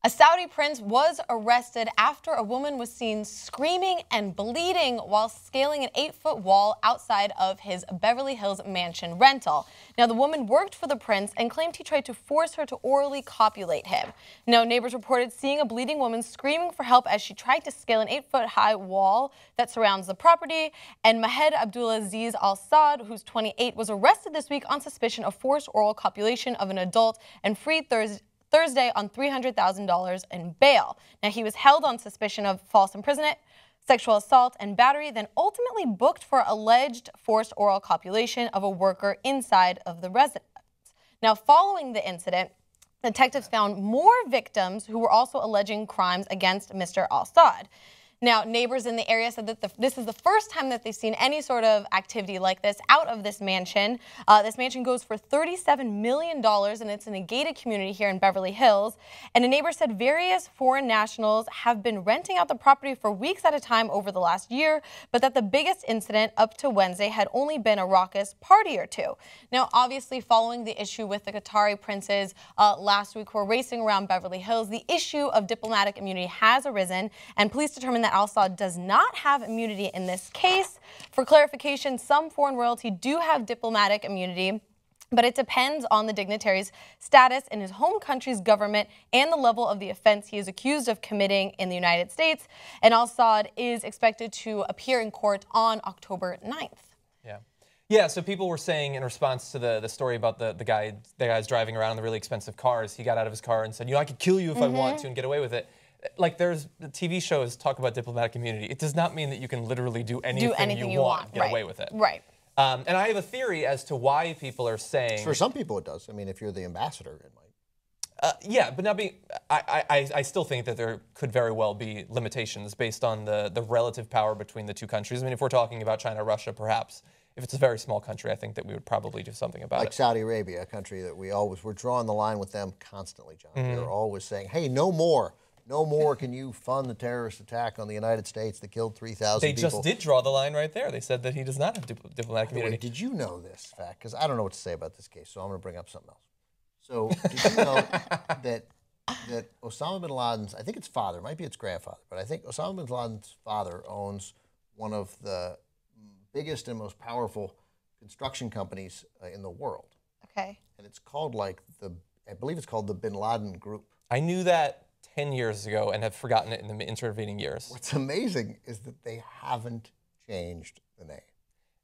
A Saudi prince was arrested after a woman was seen screaming and bleeding while scaling an 8-foot wall outside of his Beverly Hills mansion rental. Now, the woman worked for the prince and claimed he tried to force her to orally copulate him. Now, neighbors reported seeing a bleeding woman screaming for help as she tried to scale an 8-foot high wall that surrounds the property. And Majed Abdulaziz Al-Saud, who's 28, was arrested this week on suspicion of forced oral copulation of an adult and freed Thursday on $300,000 in bail. Now, he was held on suspicion of false imprisonment, sexual assault, and battery, then ultimately booked for alleged forced oral copulation of a worker inside of the residence. Now, following the incident, detectives found more victims who were also alleging crimes against Mr. Al-Saud. Now, neighbors in the area said that this is the first time that they've seen any sort of activity like this out of this mansion. This mansion goes for $37 million, and it's in a gated community here in Beverly Hills. And a neighbor said various foreign nationals have been renting out the property for weeks at a time over the last year, but that the biggest incident up to Wednesday had only been a raucous party or two. Now, obviously, following the issue with the Qatari princes last week who were racing around Beverly Hills, the issue of diplomatic immunity has arisen, and police determined that Al-Saud does not have immunity in this case. For clarification, some foreign royalty do have diplomatic immunity, but it depends on the dignitary's status in his home country's government and the level of the offense he is accused of committing in the United States. And Al-Saud is expected to appear in court on October 9th. Yeah, so people were saying in response to the story about the guys driving around in the really expensive cars, he got out of his car and said, you know, I could kill you if I want to and get away with it. Like, there's TV shows talk about diplomatic immunity. It does not mean that you can literally do anything you want, get away with it. Right. And I have a theory as to why people are saying... For some people it does. I mean, if you're the ambassador, it might. Yeah, but I still think that there could very well be limitations based on the relative power between the two countries. I mean, if we're talking about China, Russia, perhaps. If it's a very small country, I think that we would probably do something about it. Like Saudi Arabia, a country that we're drawing the line with them constantly, John. We're always saying, hey, no more. No more can you fund the terrorist attack on the United States that killed 3,000 people. They just did draw the line right there. They said that he does not have diplomatic immunity. Did you know this fact? Because I don't know what to say about this case, so I'm going to bring up something else. So did you know that Osama bin Laden's, I think it's father, might be its grandfather, but I think Osama bin Laden's father owns one of the biggest and most powerful construction companies in the world. Okay. And it's called I believe it's called the Bin Laden Group. I knew that 10 years ago and have forgotten it in the intervening years. What's amazing is that they haven't changed the name.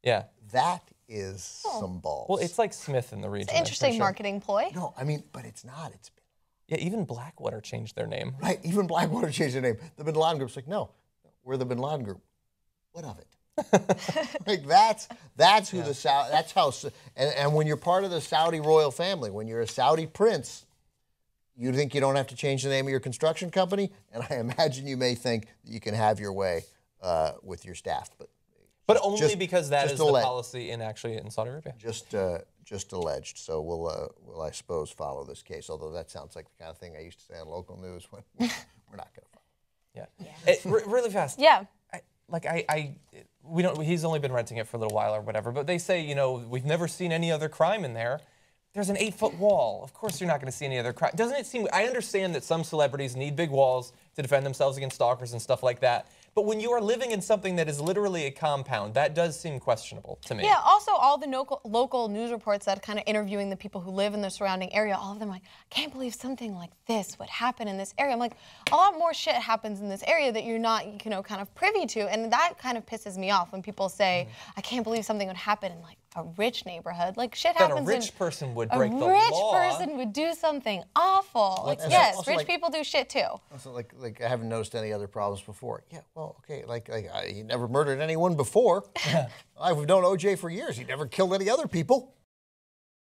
Yeah. That is some balls. Well, it's like Smith in the region. It's an interesting marketing ploy. No, I mean, but it's not. It's been. Yeah, even Blackwater changed their name. Right, even Blackwater changed their name. The Bin Laden Group's like, no, we're the Bin Laden Group. What of it? Like that's who the Saudi. That's how. And when you're part of the Saudi royal family, when you're a Saudi prince, you think you don't have to change the name of your construction company, and I imagine you may think that you can have your way with your staff, but only because that is the policy in Saudi Arabia. Just alleged. So we'll I suppose follow this case. Although that sounds like the kind of thing I used to say on local news when we're not going to follow. Yeah. Really fast. Yeah. We don't. He's only been renting it for a little while or whatever. But they say, you know, we've never seen any other crime in there. There's an 8-foot wall. Of course you're not going to see any other crime. Doesn't it seem, I understand that some celebrities need big walls to defend themselves against stalkers and stuff like that. But when you are living in something that is literally a compound, that does seem questionable to me. Yeah, also all the local news reports that kind of interviewing the people who live in the surrounding area, all of them are like, I can't believe something like this would happen in this area. I'm like, a lot more shit happens in this area that you're not, kind of privy to. And that kind of pisses me off when people say, I can't believe something would happen in like a rich neighborhood. Like shit happens. That a rich person would break the law. A rich person would do something awful. Like yes, rich people do shit too. Also, like I haven't noticed any other problems before. Yeah, well, okay, he never murdered anyone before. I've known OJ for years. He never killed any other people.